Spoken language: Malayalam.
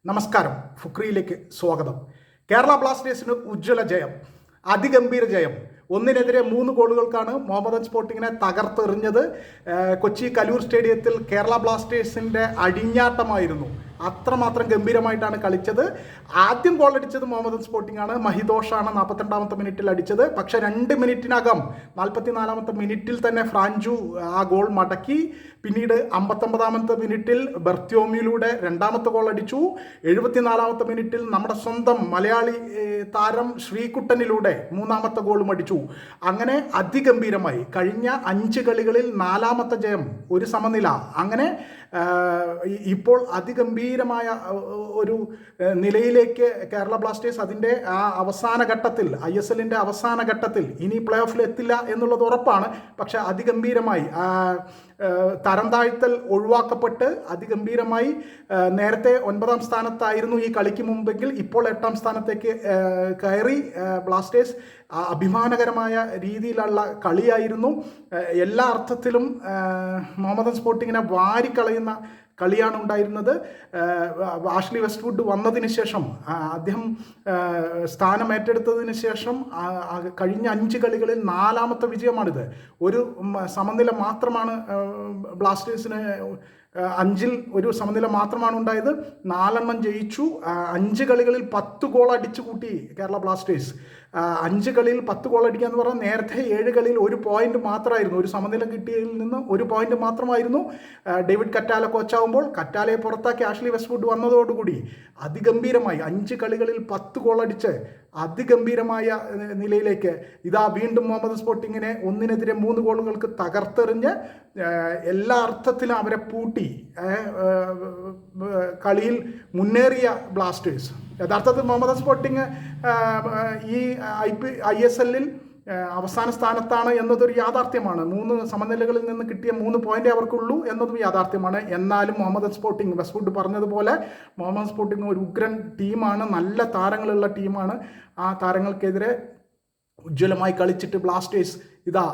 നമസ്കാരം, ഫുക്രിയിലേക്ക് സ്വാഗതം. കേരള ബ്ലാസ്റ്റേഴ്സിന് ഉജ്ജ്വല ജയം, അതിഗംഭീര ജയം. ഒന്നിനെതിരെ 3 ഗോളുകൾക്കാണ് മോഹമ്മദൻ സ്പോർട്ടിങ്ങിനെ തകർത്തെറിഞ്ഞത്. കൊച്ചി കലൂർ സ്റ്റേഡിയത്തിൽ കേരള ബ്ലാസ്റ്റേഴ്സിൻ്റെ അടിഞ്ഞാട്ടമായിരുന്നു. അത്രമാത്രം ഗംഭീരമായിട്ടാണ് കളിച്ചത്. ആദ്യം ഗോൾ അടിച്ചത് മോഹമ്മദൻ സ്പോർട്ടിംഗ് ആണ്. മഹിദോഷാണ് 42ാമത്തെ മിനിറ്റിൽ അടിച്ചത്. പക്ഷെ 2 മിനിറ്റിനകം 44ാമത്തെ മിനിറ്റിൽ തന്നെ ഫ്രാഞ്ചു ആ ഗോൾ മടക്കി. പിന്നീട് 59ാമത്തെ മിനിറ്റിൽ ബർത്തിയോമിയിലൂടെ 2ാമത്തെ ഗോൾ അടിച്ചു. 74ാമത്തെ മിനിറ്റിൽ നമ്മുടെ സ്വന്തം മലയാളി താരം ശ്രീകുട്ടനിലൂടെ 3ാമത്തെ ഗോളും അടിച്ചു. അങ്ങനെ അതിഗംഭീരമായി കഴിഞ്ഞ 5 കളികളിൽ 4ാമത്തെ ജയം, ഒരു സമനില. അങ്ങനെ ഇപ്പോൾ അതിഗംഭീരമായ ഒരു നിലയിലേക്ക് കേരള ബ്ലാസ്റ്റേഴ്സ് അതിൻ്റെ ആ അവസാന ഘട്ടത്തിൽ, ISLൻ്റെ അവസാന ഘട്ടത്തിൽ, ഇനി പ്ലേ ഓഫിൽ എത്തില്ല എന്നുള്ളത് ഉറപ്പാണ്. പക്ഷെ അതിഗംഭീരമായി തരം താഴ്ത്തൽ ഒഴിവാക്കപ്പെട്ട് അതിഗംഭീരമായി നേരത്തെ 9ാം സ്ഥാനത്തായിരുന്നു ഈ കളിക്ക് മുമ്പെങ്കിൽ ഇപ്പോൾ 8ാം സ്ഥാനത്തേക്ക് കയറി ബ്ലാസ്റ്റേഴ്സ്. അഭിമാനകരമായ രീതിയിലുള്ള കളിയായിരുന്നു. എല്ലാ അർത്ഥത്തിലും മോഹമ്മദൻ സ്പോർട്ടിങ്ങിനെ വാരിക്കളയുന്ന കളിയാണ് ഉണ്ടായിരുന്നത്. ആഷ്ലി വെസ്റ്റ്വുഡ് വന്നതിന് ശേഷം, അദ്ദേഹം സ്ഥാനം ഏറ്റെടുത്തതിന് ശേഷം കഴിഞ്ഞ 5 കളികളിൽ 4ാമത്തെ വിജയമാണിത്. ഒരു സമനില മാത്രമാണ് ബ്ലാസ്റ്റേഴ്സിന് 5-ൽ ഒരു സമനില മാത്രമാണ് ഉണ്ടായത്. 4 ജയിച്ചു. 5 കളികളിൽ 10 ഗോൾ അടിച്ചു കൂട്ടി കേരള ബ്ലാസ്റ്റേഴ്സ്. 5 കളിയിൽ 10 ഗോൾ അടിക്കുക എന്ന് പറഞ്ഞാൽ നേരത്തെ 7 കളിയിൽ 1 പോയിന്റ് മാത്രമായിരുന്നു. ഒരു സമനില കിട്ടിയതിൽ നിന്ന് 1 പോയിന്റ് മാത്രമായിരുന്നു. ഡേവിഡ് കറ്റാല കോച്ചാവുമ്പോൾ കറ്റാലയെ പുറത്താക്കി ആഷ്ലി വെസ്റ്റ്വുഡ് വന്നതോടുകൂടി അതിഗംഭീരമായി 5 കളികളിൽ 10 ഗോൾ അടിച്ച് അതിഗംഭീരമായ നിലയിലേക്ക് ഇതാ വീണ്ടും മോഹമ്മദൻ സ്പോർട്ടിങ്ങിനെ 1-നെതിരെ 3 ഗോളുകൾക്ക് തകർത്തെറിഞ്ഞ് എല്ലാ അർത്ഥത്തിലും അവരെ പൂട്ടി കളിയിൽ മുന്നേറിയ ബ്ലാസ്റ്റേഴ്സ്. യഥാർത്ഥത്തിൽ മോഹമ്മദൻ സ്പോർട്ടിങ് ഈ ISLൽ അവസാന സ്ഥാനത്താണ് എന്നതൊരു യാഥാർത്ഥ്യമാണ്. 3 സമനിലകളിൽ നിന്ന് കിട്ടിയ 3 പോയിന്റ് അവർക്കുള്ളൂ എന്നതും യാഥാർത്ഥ്യമാണ്. എന്നാലും മോഹമ്മദൻ സ്പോർട്ടിങ്, വെസ്റ്റ്വുഡ് പറഞ്ഞതുപോലെ മോഹമ്മദൻ സ്പോർട്ടിങ് ഒരു ഉഗ്രൻ ടീമാണ്, നല്ല താരങ്ങളുള്ള ടീമാണ്. ആ താരങ്ങൾക്കെതിരെ ഉജ്ജ്വലമായി കളിച്ചിട്ട് ബ്ലാസ്റ്റേഴ്സ് ഇതാ